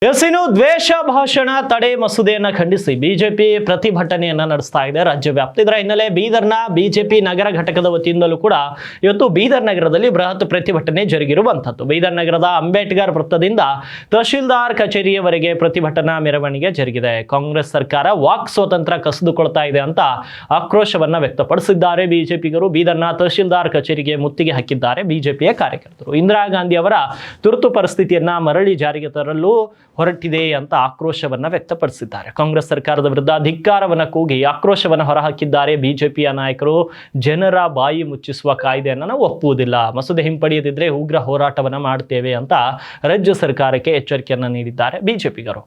ಇನ್ನು ದ್ವೇಷ ಭಾಷಣ ತಡೆ ಮಸೂದೆಯನ್ನ ಖಂಡಿಸಿ ಬಿಜೆಪಿ ಪ್ರತಿಭಟನೆಯನ್ನ ನಡೆಸ್ತಾ ಇದೆ ರಾಜ್ಯ ವ್ಯಾಪ್ತಿ. ಇದರ ಹಿನ್ನೆಲೆ ಬೀದರ್ನ ಬಿಜೆಪಿ ನಗರ ಘಟಕದ ವತಿಯಿಂದಲೂ ಕೂಡ ಇವತ್ತು ಬೀದರ್ ನಗರದಲ್ಲಿ ಬೃಹತ್ ಪ್ರತಿಭಟನೆ ಜರುಗಿರುವಂತದ್ದು. ಬೀದರ್ ನಗರದ ಅಂಬೇಡ್ಕರ್ ವೃತ್ತದಿಂದ ತಹಶೀಲ್ದಾರ್ ಕಚೇರಿಯವರೆಗೆ ಪ್ರತಿಭಟನಾ ಮೆರವಣಿಗೆ ಜರುಗಿದೆ. ಕಾಂಗ್ರೆಸ್ ಸರ್ಕಾರ ವಾಕ್ ಸ್ವಾತಂತ್ರ್ಯ ಕಸಿದುಕೊಳ್ತಾ ಇದೆ ಅಂತ ಆಕ್ರೋಶವನ್ನ ವ್ಯಕ್ತಪಡಿಸಿದ್ದಾರೆ ಬಿಜೆಪಿಗರು. ಬೀದರ್ನ ತಹಶೀಲ್ದಾರ್ ಕಚೇರಿಗೆ ಮುತ್ತಿಗೆ ಹಾಕಿದ್ದಾರೆ ಬಿಜೆಪಿಯ ಕಾರ್ಯಕರ್ತರು. ಇಂದಿರಾ ಗಾಂಧಿ ಅವರ ತುರ್ತು ಪರಿಸ್ಥಿತಿಯನ್ನ ಮರಳಿ ಜಾರಿಗೆ ತರಲು ಹೊರಟಿದೆ ಅಂತ ಆಕ್ರೋಶವನ್ನ ವ್ಯಕ್ತಪಡಿಸಿದ್ದಾರೆ. ಕಾಂಗ್ರೆಸ್ ಸರ್ಕಾರದ ವಿರುದ್ಧ ಧಿಕ್ಕಾರವನ್ನ ಕೂಗಿ ಆಕ್ರೋಶವನ್ನ ಹೊರಹಾಕಿದ್ದಾರೆ ಬಿಜೆಪಿಯ ನಾಯಕರು. ಜನರ ಬಾಯಿ ಮುಚ್ಚಿಸುವ ಕಾಯ್ದೆಯನ್ನ ನಾವು ಒಪ್ಪುವುದಿಲ್ಲ, ಮಸೂದೆ ಹಿಂಪಡೆಯದಿದ್ರೆ ಉಗ್ರ ಹೋರಾಟವನ್ನ ಮಾಡ್ತೇವೆ ಅಂತ ರಾಜ್ಯ ಸರ್ಕಾರಕ್ಕೆ ಎಚ್ಚರಿಕೆಯನ್ನ ನೀಡಿದ್ದಾರೆ ಬಿಜೆಪಿಗರು.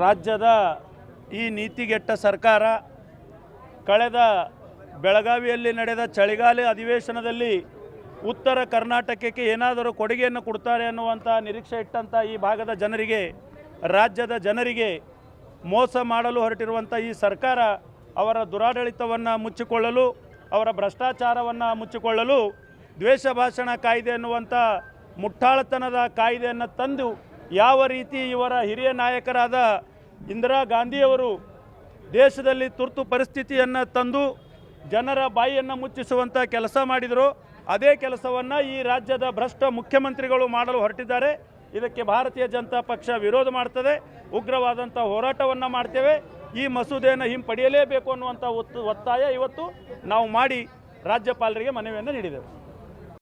ರಾಜ್ಯದ ಈ ನೀತಿಗೆಟ್ಟ ಸರ್ಕಾರ ಕಳೆದ ಬೆಳಗಾವಿಯಲ್ಲಿ ನಡೆದ ಚಳಿಗಾಲ ಅಧಿವೇಶನದಲ್ಲಿ ಉತ್ತರ ಕರ್ನಾಟಕಕ್ಕೆ ಏನಾದರೂ ಕೊಡುಗೆಯನ್ನು ಕೊಡ್ತಾರೆ ಅನ್ನುವಂಥ ನಿರೀಕ್ಷೆ ಇಟ್ಟಂಥ ಈ ಭಾಗದ ಜನರಿಗೆ, ರಾಜ್ಯದ ಜನರಿಗೆ ಮೋಸ ಮಾಡಲು ಹೊರಟಿರುವಂಥ ಈ ಸರ್ಕಾರ ಅವರ ದುರಾಡಳಿತವನ್ನು ಮುಚ್ಚಿಕೊಳ್ಳಲು, ಅವರ ಭ್ರಷ್ಟಾಚಾರವನ್ನು ಮುಚ್ಚಿಕೊಳ್ಳಲು ದ್ವೇಷ ಭಾಷಣ ಕಾಯ್ದೆ ಅನ್ನುವಂಥ ಮುಟ್ಟಾಳತನದ ಕಾಯ್ದೆಯನ್ನು ತಂದು ಯಾವ ರೀತಿ ಇವರ ಹಿರಿಯ ನಾಯಕರಾದ ಇಂದಿರಾ ಗಾಂಧಿಯವರು ದೇಶದಲ್ಲಿ ತುರ್ತು ಪರಿಸ್ಥಿತಿಯನ್ನು ತಂದು ಜನರ ಬಾಯಿಯನ್ನು ಮುಚ್ಚಿಸುವಂಥ ಕೆಲಸ ಮಾಡಿದರು, ಅದೇ ಕೆಲಸವನ್ನು ಈ ರಾಜ್ಯದ ಭ್ರಷ್ಟ ಮುಖ್ಯಮಂತ್ರಿಗಳು ಮಾಡಲು ಹೊರಟಿದ್ದಾರೆ. ಇದಕ್ಕೆ ಭಾರತೀಯ ಜನತಾ ಪಕ್ಷ ವಿರೋಧ ಮಾಡ್ತದೆ, ಉಗ್ರವಾದಂಥ ಹೋರಾಟವನ್ನು ಮಾಡ್ತೇವೆ. ಈ ಮಸೂದೆಯನ್ನು ಹಿಂಪಡೆಯಲೇಬೇಕು ಅನ್ನುವಂಥ ಒತ್ತಾಯ ಇವತ್ತು ನಾವು ಮಾಡಿ ರಾಜ್ಯಪಾಲರಿಗೆ ಮನವಿಯನ್ನು ನೀಡಿದೆವು.